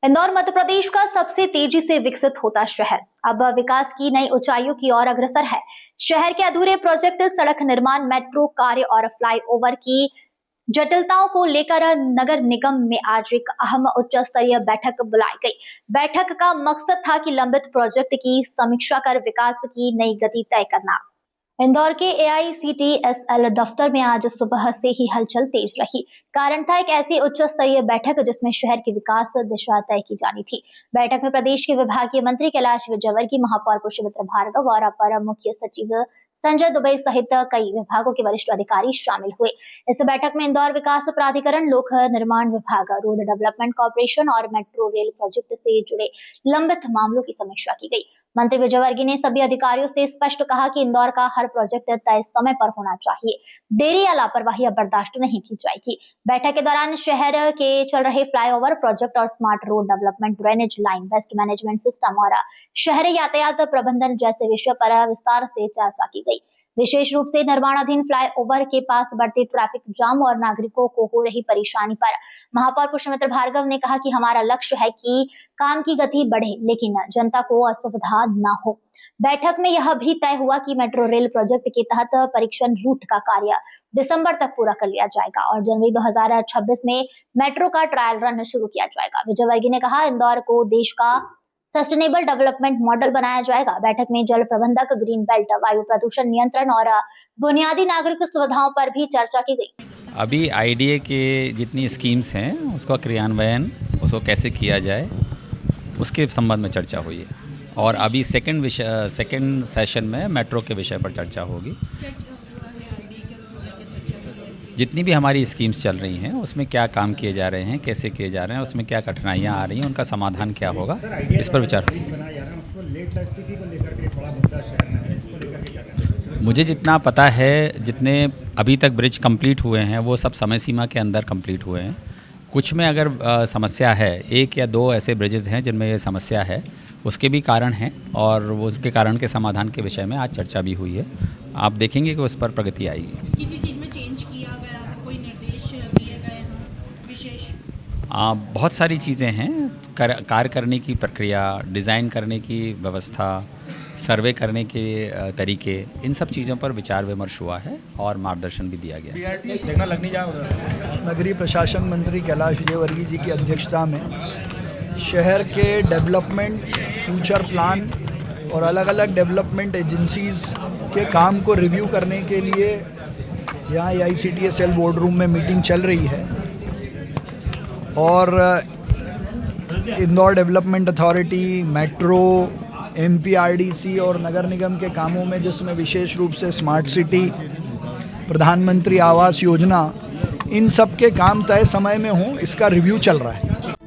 इंदौर मध्य प्रदेश का सबसे तेजी से विकसित होता शहर अब विकास की नई ऊंचाइयों की ओर अग्रसर है। शहर के अधूरे प्रोजेक्ट, सड़क निर्माण, मेट्रो कार्य और फ्लाईओवर की जटिलताओं को लेकर नगर निगम में आज एक अहम उच्च स्तरीय बैठक बुलाई गई। बैठक का मकसद था कि लंबित प्रोजेक्ट की समीक्षा कर विकास की नई गति तय करना। इंदौर के AICTSL दफ्तर में आज सुबह से ही हलचल तेज रही। कारण था एक ऐसी उच्च स्तरीय बैठक जिसमें शहर की विकास दिशा तय की जानी थी। बैठक में प्रदेश के विभागीय मंत्री कैलाश विजयवर्गीय, महापौर पुष्पमित्र भार्गव और अपर मुख्य सचिव संजय दुबे सहित कई विभागों के वरिष्ठ अधिकारी शामिल हुए। इस बैठक में इंदौर विकास प्राधिकरण, लोक निर्माण विभाग, रोड डेवलपमेंट कॉर्पोरेशन और मेट्रो रेल प्रोजेक्ट से जुड़े लंबित मामलों की समीक्षा की गई। मंत्री विजयवर्गीय ने सभी अधिकारियों से स्पष्ट कहा कि इंदौर का हर प्रोजेक्ट तय समय पर होना चाहिए। देरी या लापरवाही बर्दाश्त नहीं की जाएगी। बैठक के दौरान शहर के चल रहे फ्लाईओवर प्रोजेक्ट और smart road development, drainage line, waste management system और शहरी यातायात प्रबंधन जैसे विषय पर विस्तार से चर्चा की गई। विशेष रूप से निर्माणाधीन फ्लाईओवर के पास बढ़ती ट्रैफिक जाम और नागरिकों को हो रही परेशानी पर महापौर पुष्पमित्र भार्गव ने कहा कि हमारा लक्ष्य है कि काम की गति बढ़े लेकिन जनता को असुविधा न हो। बैठक में यह भी तय हुआ कि मेट्रो रेल प्रोजेक्ट के तहत परीक्षण रूट का कार्य दिसंबर तक पूरा कर लिया जाएगा और जनवरी 2026 में मेट्रो का ट्रायल रन शुरू किया जाएगा। विजयवर्गीय ने कहा, इंदौर को देश का सस्टेनेबल डेवलपमेंट मॉडल बनाया जाएगा। बैठक में जल प्रबंधक, ग्रीन बेल्ट, वायु प्रदूषण नियंत्रण और बुनियादी नागरिक सुविधाओं पर भी चर्चा की गई। अभी IDA के जितनी स्कीम्स हैं उसका क्रियान्वयन उसको कैसे किया जाए उसके संबंध में चर्चा हुई है और अभी सेकंड सेशन में मेट्रो के विषय पर चर्चा होगी। जितनी भी हमारी स्कीम्स चल रही हैं उसमें क्या काम किए जा रहे हैं, कैसे किए जा रहे हैं, उसमें क्या कठिनाइयाँ आ रही हैं, उनका समाधान क्या होगा, इस पर विचार। मुझे जितना पता है, जितने अभी तक ब्रिज कंप्लीट हुए हैं वो सब समय सीमा के अंदर कंप्लीट हुए हैं। कुछ में अगर समस्या है, 1 या 2 ऐसे ब्रिजेस हैं जिनमें ये समस्या है, उसके भी कारण हैं और वो उसके कारण के समाधान के विषय में आज चर्चा भी हुई है। आप देखेंगे कि उस पर प्रगति आएगी। किसी चीज़ में चेंज किया गया, कोई निर्देश दिए गए हैं विशेष? बहुत सारी चीज़ें हैं, कार्य करने की प्रक्रिया, डिज़ाइन करने की व्यवस्था, सर्वे करने के तरीके, इन सब चीज़ों पर विचार विमर्श हुआ है और मार्गदर्शन भी दिया गया। नगरीय प्रशासन मंत्री कैलाश विजयवर्गीय जी की अध्यक्षता में शहर के डेवलपमेंट, फ्यूचर प्लान और अलग अलग डेवलपमेंट एजेंसीज़ के काम को रिव्यू करने के लिए यहाँ AICTSL बोर्ड रूम में मीटिंग चल रही है और Indore development authority, metro, MPRDC और नगर निगम के कामों में, जिसमें विशेष रूप से स्मार्ट सिटी, प्रधानमंत्री आवास योजना, इन सब के काम तय समय में हों, इसका रिव्यू चल रहा है।